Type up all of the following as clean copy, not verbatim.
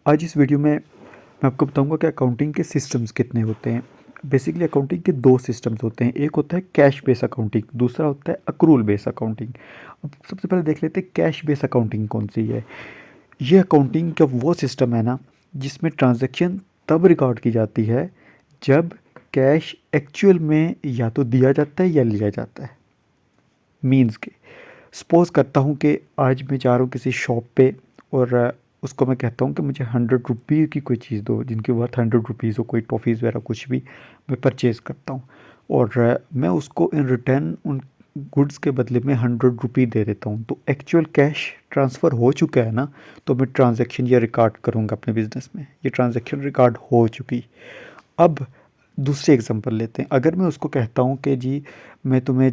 आज इस वीडियो में मैं आपको बताऊंगा कि अकाउंटिंग के सिस्टम्स कितने होते हैं। बेसिकली अकाउंटिंग के दो सिस्टम्स होते हैं, एक होता है कैश बेस अकाउंटिंग, दूसरा होता है अक्रूल बेस अकाउंटिंग। अब सबसे पहले देख लेते हैं कैश बेस अकाउंटिंग कौन सी है। ये अकाउंटिंग का वो सिस्टम है ना जिसमें ट्रांजैक्शन तब रिकॉर्ड की जाती है जब कैश एक्चुअल में या तो दिया जाता है या लिया जाता है। मीन्स के सपोज़ करता हूँ कि आज मैं जा रहा हूँ किसी शॉप पे और उसको मैं कहता हूँ कि मुझे 100 रुपये की कोई चीज़ दो जिनकी वर्थ 100 रुपीज़ हो, कोई टॉफ़ीज़ वगैरह कुछ भी मैं परचेज़ करता हूँ और मैं उसको इन रिटर्न उन गुड्स के बदले में 100 रुपये दे देता हूँ। तो एक्चुअल कैश ट्रांसफ़र हो चुका है ना, तो मैं ट्रांजेक्शन ये रिकॉर्ड करूँगा अपने बिज़नेस में, ये ट्रांजेक्शन रिकॉर्ड हो चुकी। अब दूसरी एग्जांपल लेते हैं। अगर मैं उसको कहता हूँ कि जी मैं तुम्हें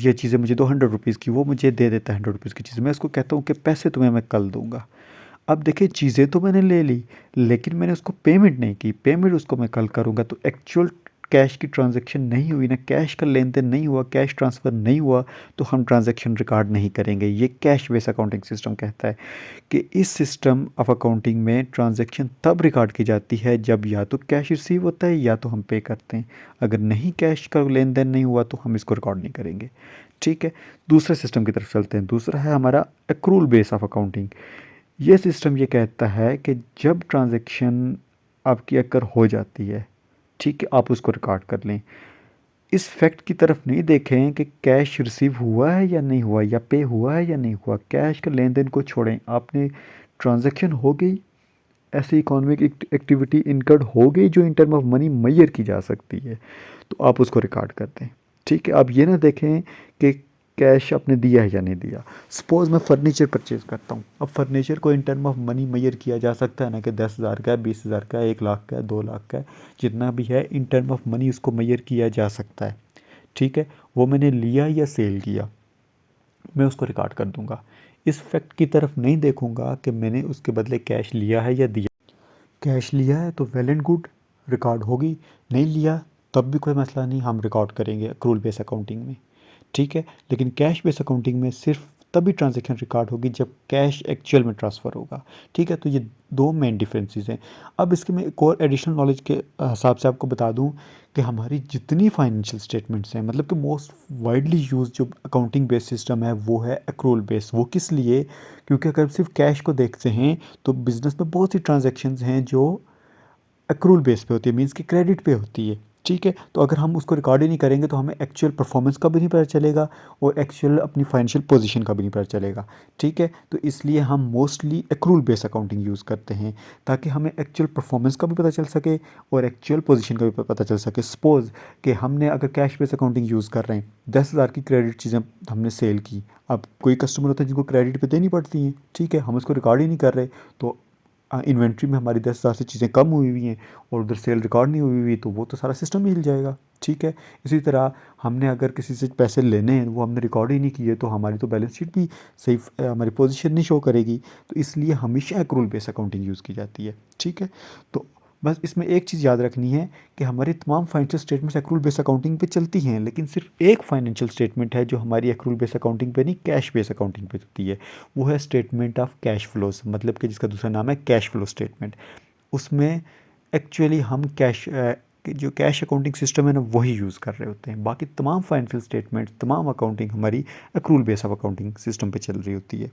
ये चीज़ें मुझे दो 100 रुपीज़ की, वो मुझे दे देता है 100 रुपीज़ की चीज़, मैं उसको कहता हूँ कि पैसे तुम्हें मैं कल दूंगा। अब देखिए चीज़ें तो मैंने ले ली लेकिन मैंने उसको पेमेंट नहीं की, पेमेंट उसको मैं कल करूँगा। तो एक्चुअल कैश की ट्रांजैक्शन नहीं हुई ना, कैश का लेन देन नहीं हुआ, कैश ट्रांसफ़र नहीं हुआ, तो हम ट्रांजैक्शन रिकॉर्ड नहीं करेंगे। ये कैश बेस अकाउंटिंग सिस्टम कहता है कि इस सिस्टम ऑफ अकाउंटिंग में ट्रांजैक्शन तब रिकॉर्ड की जाती है जब या तो कैश रिसीव होता है या तो हम पे करते हैं। अगर नहीं कैश का लेन देन नहीं हुआ तो हम इसको रिकॉर्ड नहीं करेंगे। ठीक है, दूसरे सिस्टम की तरफ चलते हैं। दूसरा है हमारा एक्रूल बेस ऑफ अकाउंटिंग। ये सिस्टम ये कहता है कि जब ट्रांजैक्शन आपकी अगर हो जाती है, ठीक है, आप उसको रिकॉर्ड कर लें। इस फैक्ट की तरफ नहीं देखें कि कैश रिसीव हुआ है या नहीं हुआ या पे हुआ है या नहीं हुआ। कैश का लेन देन को छोड़ें, आपने ट्रांजैक्शन हो गई, ऐसी इकोनॉमिक एक्टिविटी इनकर्ड हो गई जो in term of money measure की जा सकती है, तो आप उसको रिकॉर्ड कर दें। ठीक है, आप ये ना देखें कि कैश आपने दिया है या नहीं दिया। सपोज़ मैं फ़र्नीचर परचेज़ करता हूँ। अब फर्नीचर को in term of money measure किया जा सकता है ना कि 10,000 का है, 20,000 का है, 1 लाख का है, 2 लाख का है, जितना भी है इन टर्म ऑफ मनी उसको मेजर किया जा सकता है। ठीक है, वो मैंने लिया या सेल किया, मैं उसको रिकॉर्ड कर दूंगा। इस फैक्ट की तरफ नहीं देखूंगा कि मैंने उसके बदले कैश लिया है या दिया। कैश लिया है तो वेल एंड गुड, रिकॉर्ड होगी। नहीं लिया तब भी कोई मसला नहीं, हम रिकॉर्ड करेंगे अक्रूल बेस अकाउंटिंग में। ठीक है, लेकिन कैश बेस अकाउंटिंग में सिर्फ तभी ट्रांजैक्शन रिकॉर्ड होगी जब कैश एक्चुअल में ट्रांसफ़र होगा। ठीक है, तो ये दो मेन डिफरेंसेस हैं। अब इसके मैं एक और एडिशनल नॉलेज के हिसाब से आपको बता दूं कि हमारी जितनी फाइनेंशियल स्टेटमेंट्स हैं, मतलब कि मोस्ट वाइडली यूज जो अकाउंटिंग बेस सिस्टम है वो है एक्रूल बेस। वो किस लिए? क्योंकि अगर सिर्फ कैश को देखते हैं तो बिज़नेस में बहुत सी ट्रांजैक्शंस हैं जो एक्रूल बेस पे होती है, मीन्स कि क्रेडिट पे होती है। ठीक है, तो अगर हम उसको रिकॉर्ड ही नहीं करेंगे तो हमें एक्चुअल परफॉर्मेंस का भी नहीं पता चलेगा और एक्चुअल अपनी फाइनेंशियल पोजीशन का भी नहीं पता चलेगा। ठीक है, तो इसलिए हम mostly accrual base accounting use करते हैं ताकि हमें एक्चुअल परफॉर्मेंस का भी पता चल सके और एक्चुअल पोजीशन का भी पता चल सके। सपोज़ कि हमने अगर कैश बेस अकाउंटिंग यूज़ कर रहे हैं, 10,000 की क्रेडिट चीज़ें हमने सेल की। अब कोई कस्टमर होता है जिनको क्रेडिट पे देनी पड़ती हैं, ठीक है, हम उसको रिकॉर्ड ही नहीं कर रहे, तो इन्वेंट्री में हमारी 10,000 से चीज़ें कम हुई हुई हैं और उधर सेल रिकॉर्ड नहीं हुई हुई, तो वो तो सारा सिस्टम हिल जाएगा। ठीक है, इसी तरह हमने अगर किसी से पैसे लेने हैं, वो हमने रिकॉर्ड ही नहीं किए, तो हमारी तो बैलेंस शीट भी सही हमारी पोजीशन नहीं शो करेगी। तो इसलिए हमेशा एक्रूल बेस अकाउंटिंग यूज़ की जाती है। ठीक है, तो बस इसमें एक चीज़ याद रखनी है कि हमारी तमाम financial statements accrual base accounting पे चलती हैं, लेकिन सिर्फ एक फाइनेंशियल स्टेटमेंट है जो हमारी एक्रूल बेस अकाउंटिंग पे नहीं, कैश बेस अकाउंटिंग पे होती है। वो है स्टेटमेंट ऑफ कैश फ्लोज, मतलब कि जिसका दूसरा नाम है कैश फ्लो स्टेटमेंट। उसमें एक्चुअली हम जो कैश अकाउंटिंग सिस्टम है ना वही यूज़ कर रहे होते हैं। बाकी तमाम फाइनेंशियल स्टेटमेंट, तमाम अकाउंटिंग हमारी accrual base of accounting system पे चल रही होती है।